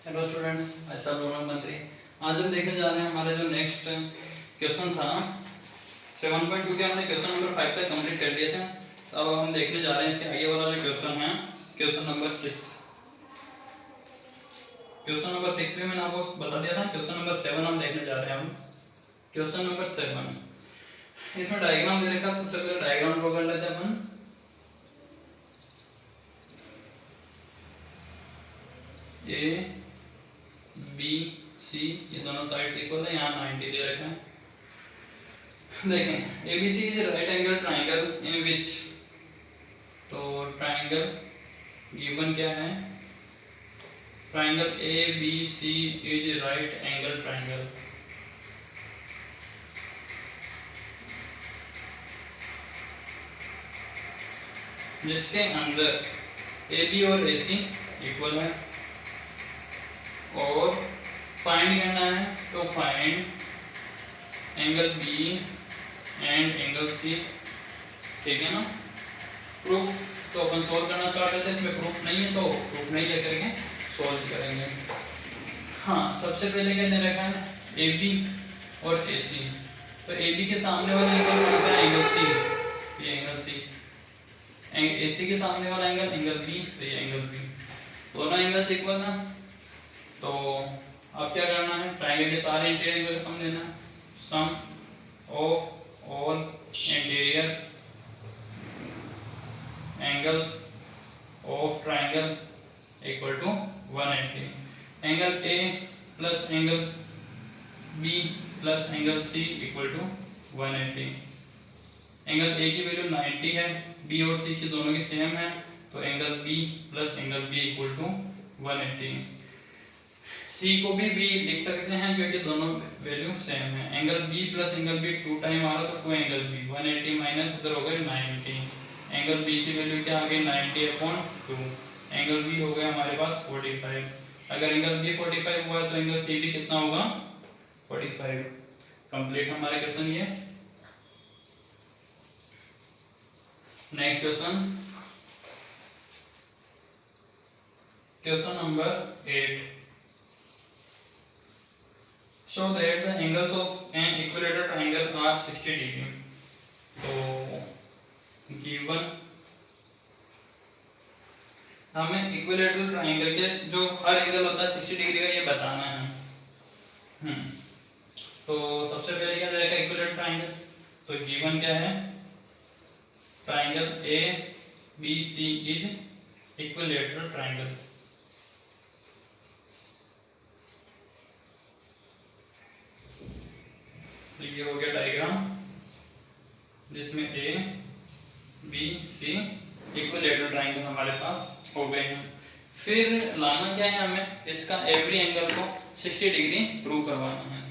Hello students, ऐसा loan मंत्री। आज हम देखने जा रहे हैं हमारे जो नेक्स्ट क्वेश्चन था 7.2 के हमने क्वेश्चन नंबर 5 तक कंप्लीट कर लिए थे। तो अब हम देखने जा रहे हैं इसके आगे वाला जो क्वेश्चन है, क्वेश्चन नंबर 6। क्वेश्चन नंबर 6 भी मैंने आपको बता दिया था। क्वेश्चन नंबर 7 हम देखने जा रहे हैं। हम क्वेश्चन नंबर 7, इसमें डायग्राम दे रखा। सबसे पहले डायग्राम ड्रॉ कर लेते हैं अपन। ए बी सी ये दोनों साइड्स इक्वल है, यहाँ 90 दे रखा है। देखें, ABC is right angle triangle in which, तो ट्राइंगल गिवन क्या है, triangle ABC is right angle triangle. जिसके अंदर AB और AC इक्वल है, और फाइंड करना है तो find angle B and angle C। ठीक है ना। प्रूफ तो अपन सोल्व करना स्टार्ट करते हैं। इसमें प्रूफ नहीं है तो प्रूफ नहीं लेकर के सोल्व करेंगे। हाँ, सबसे पहले क्या दे रखा है, AB और AC। तो AB के सामने वाला एंगल कौन सा है, एंगल C। ये एंगल C। AC के सामने वाला एंगल एंगल B, तो ये एंगल B। दोनों एंगल्स इक्वल है। तो अब क्या करना है, ट्राइंगल के सारे इंटीरियर एंगल का सम लेना है। Sum of all interior angles of triangle equal to 180। Angle A plus angle B plus angle C equal to 180। Angle A की वैल्यू 90 है, B और C की दोनों की सेम है, तो angle B plus angle B equal to 180। C को भी B लिख सकते हैं क्योंकि दोनों वैल्यू सेम है। Angle B plus angle B 2 time आ रहा तो 2 एंगल B 180 माइनस उधर हो गए 90। एंगल B की वैल्यू क्या आ गई, 90/2। एंगल B हो गया हमारे पास 45। अगर एंगल B 45 हुआ तो एंगल C भी कितना होगा, 45। कंप्लीट हमारा क्वेश्चन ये। Next question, question number 8। Show that the angles of an equilateral triangle are 60 degree. तो given हमें इक्विलेटरल ट्राइंगल के जो हर एंगल होता है 60 डिग्री का, ये बताना है। तो सबसे पहले क्या रहेगा, इक्विलेटरल ट्राइंगल। तो गिवन क्या है, triangle ABC is equilateral triangle. ये हो गया डायग्राम जिसमें ABC इक्विलेटरल ट्राइंगल हमारे पास हो गए हैं। फिर लाना क्या है, हमें इसका एवरी एंगल को 60 डिग्री प्रूव करवाना है।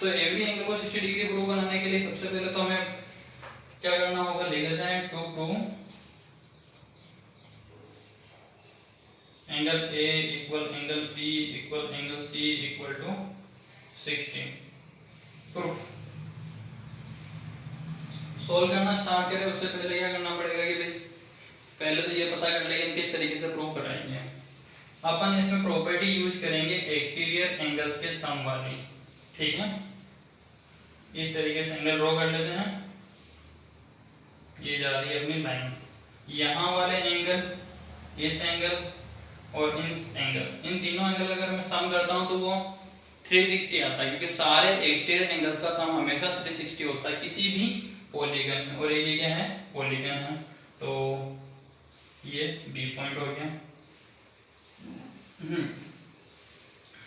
तो एवरी एंगल को 60 डिग्री प्रूव कराने के लिए सबसे पहले तो हमें क्या करना होगा, लिख लेते हैं to prove angle A equal angle B equal angle C equal to 60। Proof solve करना स्टार्ट करें उससे पहले क्या करना पड़ेगा कि भाई पहले तो ये पता कर लेंगे किस तरीके से प्रूव कराएंगे। अपन इसमें प्रॉपर्टी यूज करेंगे एक्सटीरियर एंगल्स के सम वाली। ठीक है, इस तरीके से एंगल ड्रॉ कर लेते हैं। ये जा रही है अपनी लाइन, यहाँ वाले एंगल, इस एंगल और इस एंगल, इन तीनों एंगल अगर मैं सम करता हूँ तो वो 360 आता है, क्योंकि सारे एक्सटीरियर एंगल्स का सम हमेशा 360 होता है किसी भी पॉलीगन में। और ये क्या है, पॉलीगन है, तो ये B पॉइंट हो गया।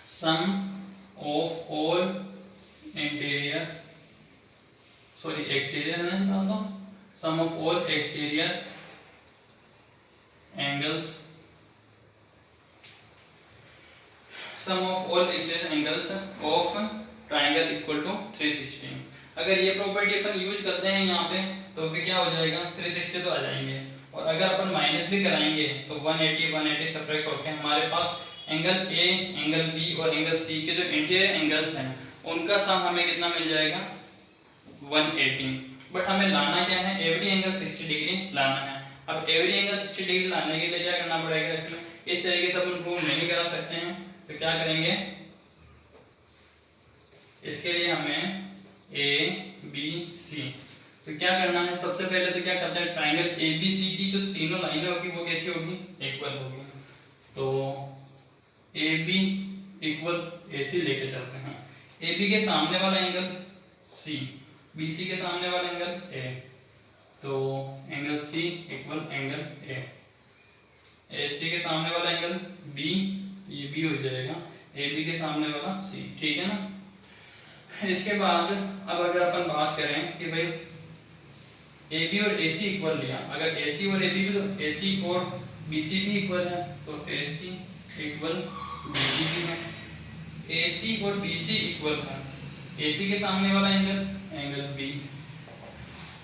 Sum of all interior, sorry exterior है ना, तो sum of all exterior angles, sum of all exterior angles of triangle equal to 360। अगर ये प्रॉपर्टी अपन यूज करते हैं यहाँ पे तो फिर क्या हो जाएगा, 360 तो आ जाएंगे। और अगर अपन माइनस भी कराएंगे तो 180 सब्ट्रैक्ट होकर हमारे पास एंगल A, एंगल B और एंगल C के जो इंटीरियर एंगल्स हैं उनका सम हमें कितना मिल जाएगा, 180। बट हमें लाना क्या है, एवरी एंगल 60 डिग्री लाना है। अब एवरी एंगल 60 डिग्री लाने के लिए क्या करना पड़ेगा, इसमें इस तरीके से अपन प्रूव नहीं करा सकते हैं, तो क्या करेंगे, इसके लिए हमें ए बी सी, तो क्या करना है, सबसे पहले तो क्या करते हैं, ट्राइंगल ए बी सी की जो तीनों लाइनें होगी वो कैसी होगी, इक्वल होगी। तो ए बी इक्वल ए सी लेके चलते हैं। ए बी के सामने वाला एंगल सी, बी सी के सामने वाला एंगल ए, तो angle C equal angle A, A C के सामने वाला एंगल बी, ये बी हो जाएगा, ए बी के सामने वाला सी, ठीक है ना। इसके बाद अब अगर अपन बात करें कि भाई ए बी और ए सी इक्वल लिया, अगर ए सी और ए बी, तो ए सी और बी सी भी इक्वल है, तो ए सी इक्वल बी सी भी है, ए सी और बी सी इक्वल है, ए सी के सामने वाला angle angle B,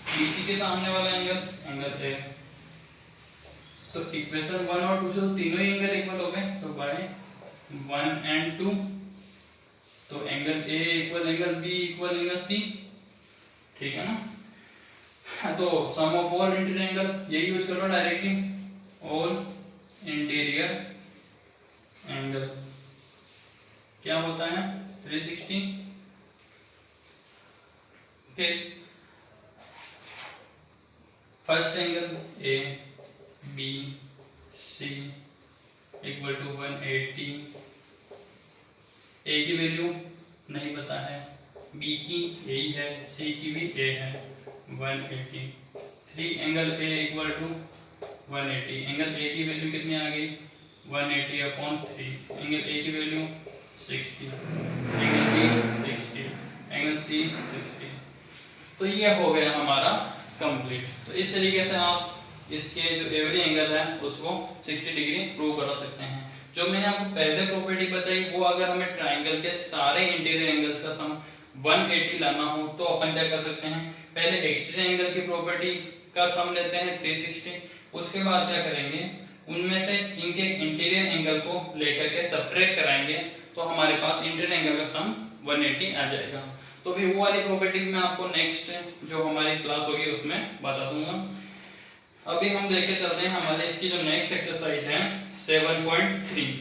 B C के सामने वाला एंगल एंगल ए, तो इक्वेशन 1 और 2 से तो तीनों ही एंगल इक्वल हो गए, तो बाय 1 and 2, तो angle A equal angle B equal angle C, ठीक है ना। तो sum of all interior angle यही यूज करो डायरेक्टली, ऑल इंटीरियर एंगल क्या होता है 360। फिर first angle A B C equal to 180, A की वैल्यू नहीं पता है, बी की यही है, सी की भी ए है 180, 3 angle A equal to 180, angle A की वैल्यू कितनी आ गई 180/3, एंगल ए की value 60, angle B 60, angle C 60, तो ये हो गया हमारा कंप्लीट। तो इस तरीके से आप इसके जो एवरी एंगल है उसको 60 डिग्री प्रूव करा सकते हैं। जो मैंने आपको पहले प्रॉपर्टी बताई, वो अगर हमें ट्राइंगल के सारे इंटीरियर एंगल्स का सम 180 लाना हो तो अपन क्या कर सकते हैं, पहले एक्सटीरियर एंगल की प्रॉपर्टी का सम लेते हैं 360, उसके बाद क्या करेंगे, उनमें से इनके इंटीरियर एंगल को लेकर के सब्ट्रैक्ट कराएंगे, तो हमारे पास इंटीरियर एंगल का सम 180 आ जाएगा। तो भी वो वाली प्रॉपर्टी मैं आपको नेक्स्ट जो हमारी क्लास होगी उसमें बता दूंगा। अभी हम देख के चलते हैं हमारे इसकी जो नेक्स्ट एक्सरसाइज है 7.3,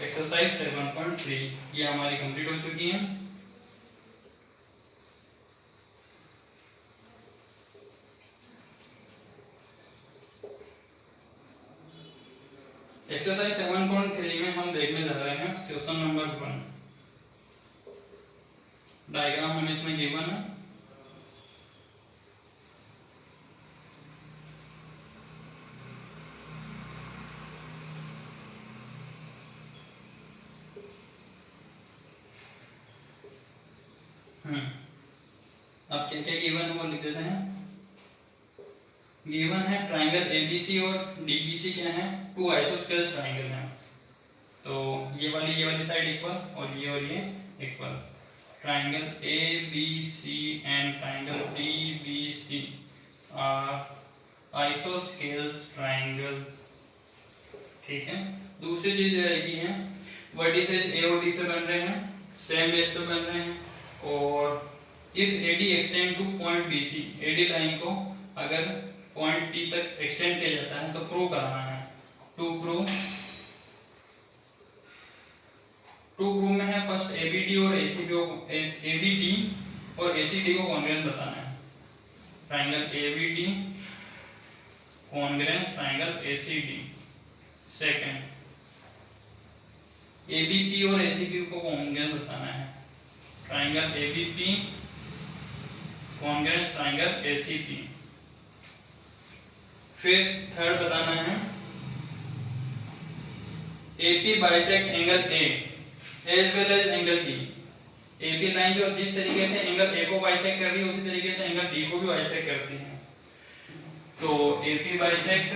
एक्सरसाइज 7.3 ये हमारी कंप्लीट हो चुकी है। एक्सरसाइज 7.3 में हम देखने जा रहे हैं क्वेश्चन नंबर 1, डायग्राम हमें इसमें गिवन है। अब क्या क्या गिवन है वो लिख देते हैं। गिवन है ट्राइंगल एबीसी और डीबीसी क्या है, 2 आइसोस्केल्स ट्राइंगल हैं, तो ये वाली साइड इक्वल और ये equal. Triangle ABC and triangle DBC are isosceles triangle, ठीक है। दूसरी चीज ये है वर्टिसेस ए और डी से बन रहे हैं, सेम बेस पे बन रहे हैं, और if AD extend two point BC, AD line को अगर पॉइंट T तक एक्सटेंड किया जाता है तो प्रूव कराना है। टू प्रूव में है फर्स्ट ABD और ABD और ACD को कॉन्ग्रुएंस बताना है। Triangle ABD congruence triangle ACD। Second ABP और ACB को कॉन्ग्रुएंस बताना है। Triangle ABP congruence triangle ACP। फिर थर्ड बताना है AP bisect angle A as well as angle D। AP line जो जिस तरीके से एंगल A को बाइसेक्ट कर रही है उसी तरीके से एंगल D को भी बाइसेक्ट करती है। तो AP bisect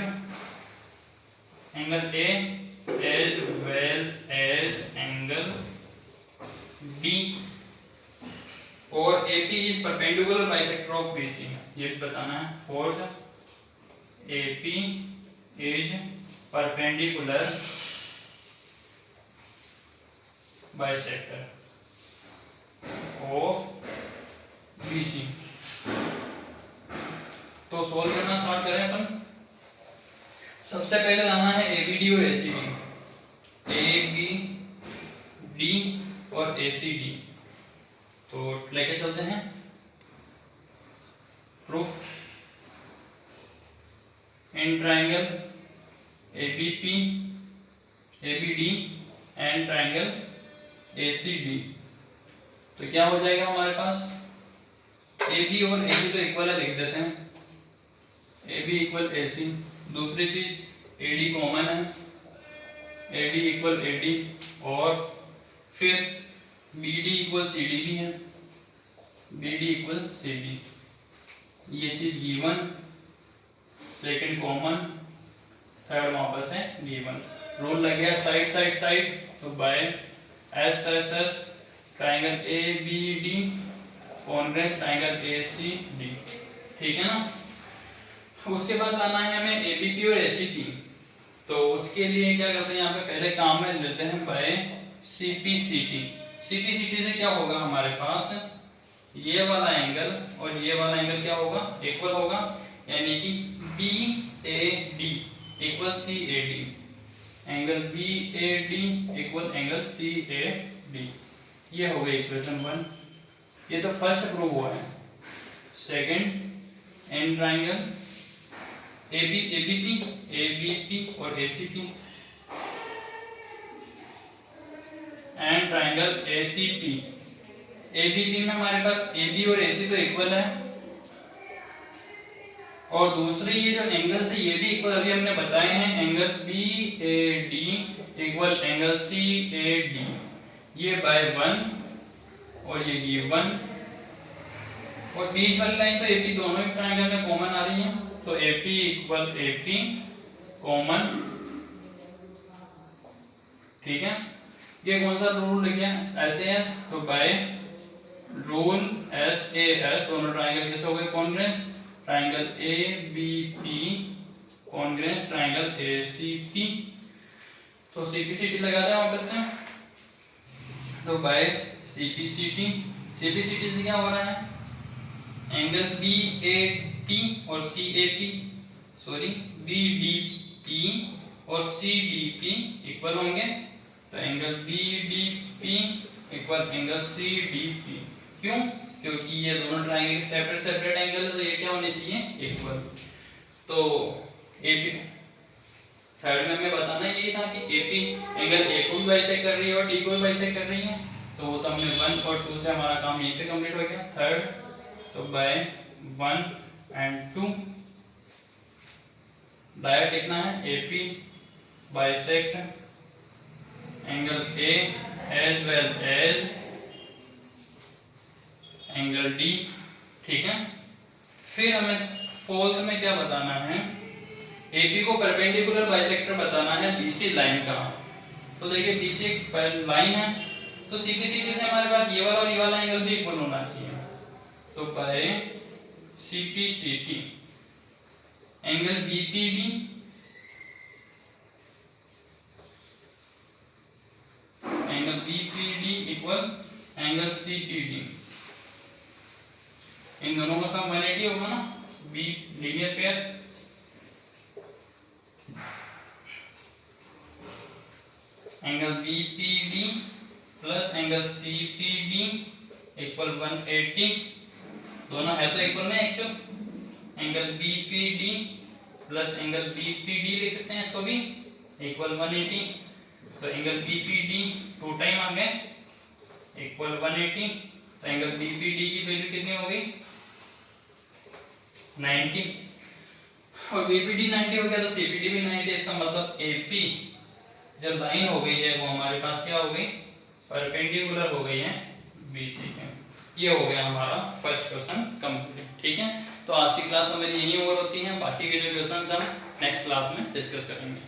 angle A as well as angle D, और AP is perpendicular bisector of BC, ये भी बताना है। Fourth AP is perpendicular bisector of BC। तो सॉल्व करना स्टार्ट करें अपन। सबसे पहले लाना है ABD और ACD, ABD और ACD। तो लेके चलते हैं proof. In triangle ABP ABD and triangle ACD, तो क्या हो जाएगा हमारे पास, AB और AC तो इक्वल है, लिख देते हैं AB इक्वल AC। दूसरी चीज AD कॉमन है, AD इक्वल AD, और फिर BD इक्वल CD भी है, BD इक्वल CD। ये चीज गिवन, सेकंड कॉमन, थर्ड वापस है गिवन। रूल लग गया साइड साइड साइड, तो by SSS triangle ABD congruence triangle ACD, ठीक है ना। उसके बाद लाना है हमें ABP और ACP। तो उसके लिए क्या करते हैं, यहाँ पे पहले काम में लेते हैं बाय CPCT। CPCT से क्या होगा हमारे पास, ये वाला एंगल और ये वाला एंगल क्या होगा, इक्वल होगा, यानी कि BAD equal CAD, angle BAD equal angle CAD। ये हो गया इक्वेशन 1। ये तो फर्स्ट प्रूव हुआ है। सेकंड, एन ट्राइंगल ABP और ACP and triangle ACP। ABP में हमारे पास AB और AC तो इक्वल है, और दूसरी ये जो एंगल से ये भी इक्वल अभी हमने बताए हैं, angle BAD equal angle CAD, ये बाय 1 और ये 1, और बीच वाली लाइन तो AP दोनों ही ट्रायंगल में कॉमन आ रही है, तो AP इक्वल AP कॉमन, ठीक है। ये कौन सा रूल लिख गया, SAS, तो बाय रूल SAS दोनों ट्रायंगल कैसे हो गए congruence, triangle ABP congruence triangle ACP। तो CPCT लगा दें वापस से, तो बाय CPCT से क्या हो रहा है, एंगल BAP और CAP, सॉरी BDP और CDP इक्वल होंगे, तो angle BDP equal angle CDP। क्यों, क्योंकि ये दोनों ट्रायंगल सेपरेट सेपरेट एंगल है, तो ये क्या होने चाहिए, इक्वल। तो AP थर्ड में हमें बताना यही था कि AP एंगल A को भी बाइसेक्ट कर रही है और D को भी बाइसेक्ट कर रही है, तो वो तो हमने 1 और 2 से हमारा काम यहीं पे कंप्लीट हो गया। थर्ड, तो बाय 1 एंड 2 डायरेक्ट लिखना है AP bisect angle A as well as angle D, ठीक है। फिर हमें फोर्थ में क्या बताना है, AP को परपेंडिकुलर बाइसेक्टर बताना है BC लाइन का। तो देखिए BC एक लाइन है, तो CPCT से हमारे पास ये वाला और ये वाला एंगल भी इक्वल होना चाहिए, तो by CPCT angle BPD equal angle CPD, इन दोनों का सम 180 होगा ना, B linear pair. Angle BPD plus angle CPD equal 180, दोनों है तो इक्वल में actual, angle BPD plus angle BPD लिख सकते हैं इसको भी, इक्वल 180, तो एंगल BPD 2 टाइम आ गए इक्वल 180, तो एंगल BPD की वैल्यू कितनी हो गई 90, और BPD 90 हो गया तो CPD भी 90। इसका मतलब AP जब लाइन हो गई है वो हमारे पास क्या हो गई, परपेंडिकुलर हो गई है BC के। ये हो गया हमारा फर्स्ट क्वेश्चन कंप्लीट, ठीक है। तो आज की क्लास में मेरी यही ओवर होती है, बाकी के जो क्वेश्चंस हम नेक्स्ट क्लास में डिस्कस करेंगे।